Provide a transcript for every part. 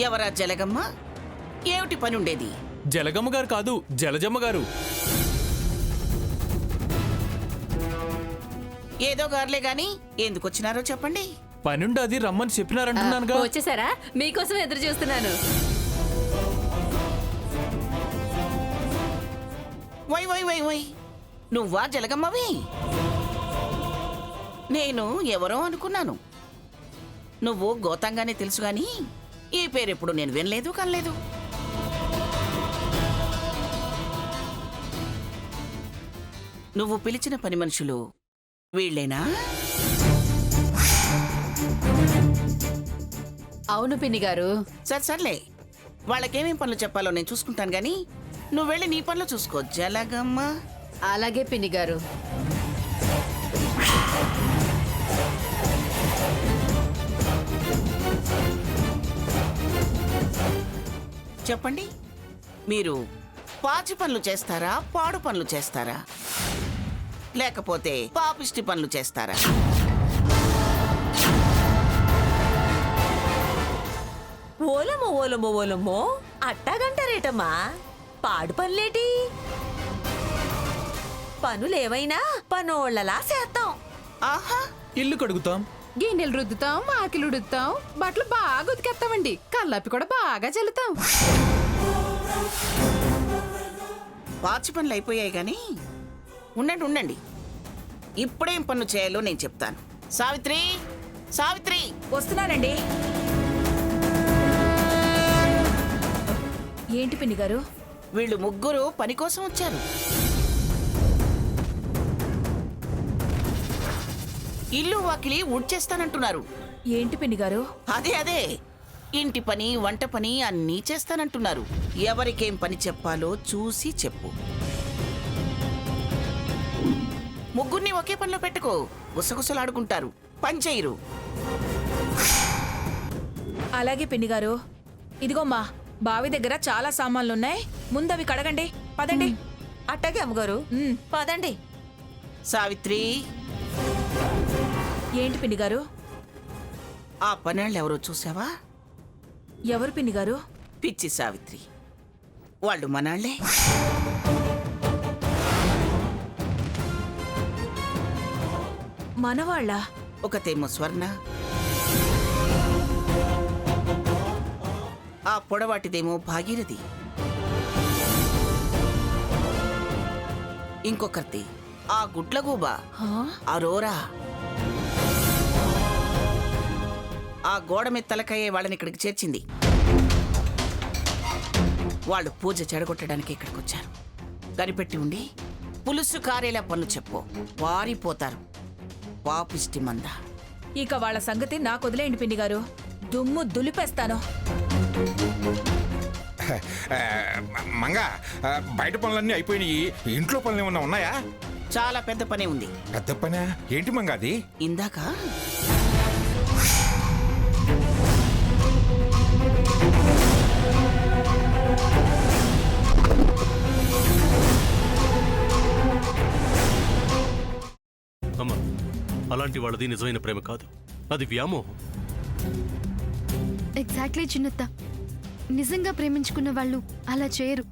ఎవరా జలగమ్మ? ఏమిటి పని ఉండేది? జలగమ్మ గారు కాదు, జలజమ్మ గారు. ఏదో గారులే గాని ఎందుకు వచ్చినారో చెప్పండి. పనుండది రమ్మని చెప్పినారంటున్నానుగా. వచ్చేసారా? మీకోసం ఎదురు చూస్తున్నాను. వై వై వై వై, నువ్వా జలగమ్మవి? నేను ఎవరో అనుకున్నాను. నువ్వు గోతంగానే తెలుసు గాని ఈ పేరెప్పుడు నేను వినలేదు కనలేదు. నువ్వు పిలిచిన పని మనుషులు వీళ్ళేనా? అవును పిన్ని గారు. సర్లే, వాళ్ళకేమేం పనులు చెప్పాలో నేను చూసుకుంటాను గాని నువ్వు వెళ్ళి నీ పనులు చూసుకో జలగమ్మ. అలాగే పిన్ని గారు. చెప్పండి, మీరు పాచి పనులు చేస్తారా, పాడు పనులు చేస్తారా, లేకపోతే పాపిష్టి పనులు చేస్తారా? ఓలమో ఓలమో ఓలమో అట్టాగంటారేటమ్మా? పాడు పనులేటి? పనులేవైనా పనోళ్ళలా చేస్తాం. ఆహా, ఇల్లు కడుగుతాం, గిన్నెలు రుద్దుతాం, మాకిలు ఉడుతాం, బట్టలు బాగా ఉతికేస్తామండి, కల్లాపి కూడా బాగా చల్లుతాం. పాచి పనులు అయిపోయాయి గాని ఉండండి ఉండండి, ఇప్పుడేం పనులు చేయాలో నేను చెప్తాను. సావిత్రి, సావిత్రి! వస్తున్నానండి. ఏంటి పిన్ని గారు? వీళ్ళు ముగ్గురు పని కోసం వచ్చారు. ఇల్లు వాకిలి ఊడ్చేస్తానంటున్నారు. ఏంటి పిన్ని గారు? అదే ఇంటి పని, వంట పని అన్నీ చేస్తానంటున్నారు. ఎవరికేం పని చెప్పాలో చూసి చెప్పు. ముగ్గురిని ఒకే పనిలో పెట్టుకో, గుసగుసలాడుకుంటారు, పని చేయరు. అలాగే పిన్ని గారు. ఇదిగోమ్మా, బావి దగ్గర చాలా సామాన్లున్నాయి, ముందవి కడగండి. పదండి. అట్టాగే అమ్మగారు, పదండి. సావిత్రి! ఏంటి పిన్ని గారు? ఆ పనేళ్ళు ఎవరో చూసావా? ఎవరు పిన్ని గారు? పిచ్చి సావిత్రి, వాళ్ళు మనాళ్లే. మనవాళ్ళ? ఒకతేమో స్వర్ణ, ఆ పొడవాటిదేమో భాగీరథి, ఇంకొకరిది ఆ గుడ్లగూబ అరోరా. ఆ గోడ మీద తలకయ్యే వాళ్ళని ఇక్కడికి చేర్చింది. వాళ్ళు పూజ చెడగొట్టడానికి ఇక్కడికి వచ్చారు. కనిపెట్టి ఉండి పులుసు కారేలా పనులు చెప్పు, వారిపోతారు. పాపిష్టి మంద. ఇక వాళ్ళ సంగతి నాకు వదిలేయండి పిన్ని గారు, దుమ్ము దులిపేస్తాను. మంగా, బయట పనులన్నీ అయిపోయినాయి, ఇంట్లో పనులు ఏమన్నా ఉన్నాయా? చాలా పెద్ద పనే ఉంది. పెద్ద పనా? ఏంటి మంగా అది? ఇందాక అమ్మా, అలాంటి వాళ్ళది నిజమైన ప్రేమ కాదు, అది వ్యామోహం. ఎగ్జాక్ట్లీ చిన్నత్త, నిజంగా ప్రేమించుకున్న వాళ్ళు అలా చేయరు.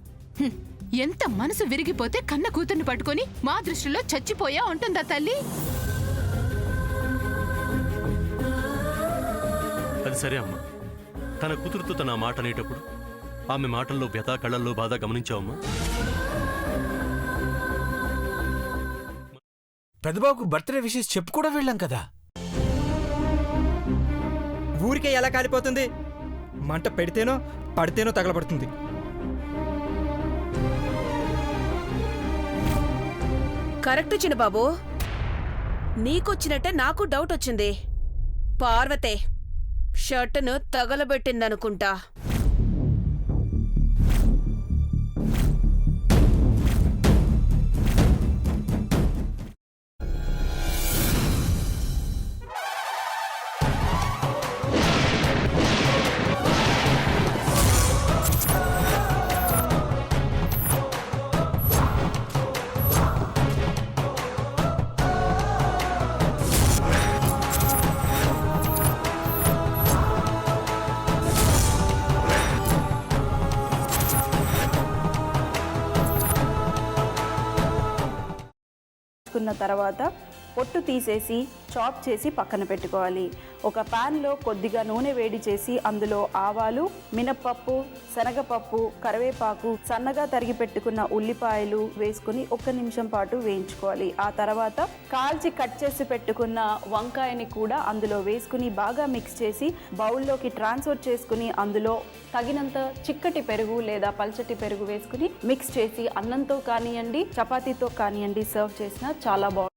ఎంత మనసు విరిగిపోతే కన్న కూతుర్ని పట్టుకొని మా దృష్టిలో చచ్చిపోయా ఉంటుందా తల్లి? అది సరే అమ్మా, తన కూతురుతో తన మాట అనేటప్పుడు ఆమె మాటల్లో వ్యథ, కళ్ళల్లో బాధ గమనించావమ్మా? పెద్దబాబుకు బర్త్డే విషెస్ చెప్పు కూడా వెళ్ళాం కదా. ఊరికే ఎలా కాలిపోతుంది? మంట పెడితేనో పడితేనో తగలబడుతుంది. కరెక్ట్ చిన్నబాబు, నీకొచ్చినట్టే నాకు డౌట్ వచ్చింది. పార్వతే షర్టును తగలబెట్టిందనుకుంటా. పెట్టుకున్న తర్వాత పొట్టు తీసేసి చాప్ చేసి పక్కన పెట్టుకోవాలి. ఒక ప్యాన్లో కొద్దిగా నూనె వేడి చేసి అందులో ఆవాలు, మినప్పప్పు, శనగపప్పు, కరివేపాకు, సన్నగా తరిగి పెట్టుకున్న ఉల్లిపాయలు వేసుకుని 1 నిమిషం పాటు వేయించుకోవాలి. ఆ తర్వాత కాల్చి కట్ చేసి పెట్టుకున్న వంకాయని కూడా అందులో వేసుకుని బాగా మిక్స్ చేసి బౌల్లోకి ట్రాన్స్ఫర్ చేసుకుని అందులో తగినంత చిక్కటి పెరుగు లేదా పల్చటి పెరుగు వేసుకుని మిక్స్ చేసి అన్నంతో కానివ్వండి, చపాతీతో కానివ్వండి సర్వ్ చేసినా చాలా బాగుంటుంది.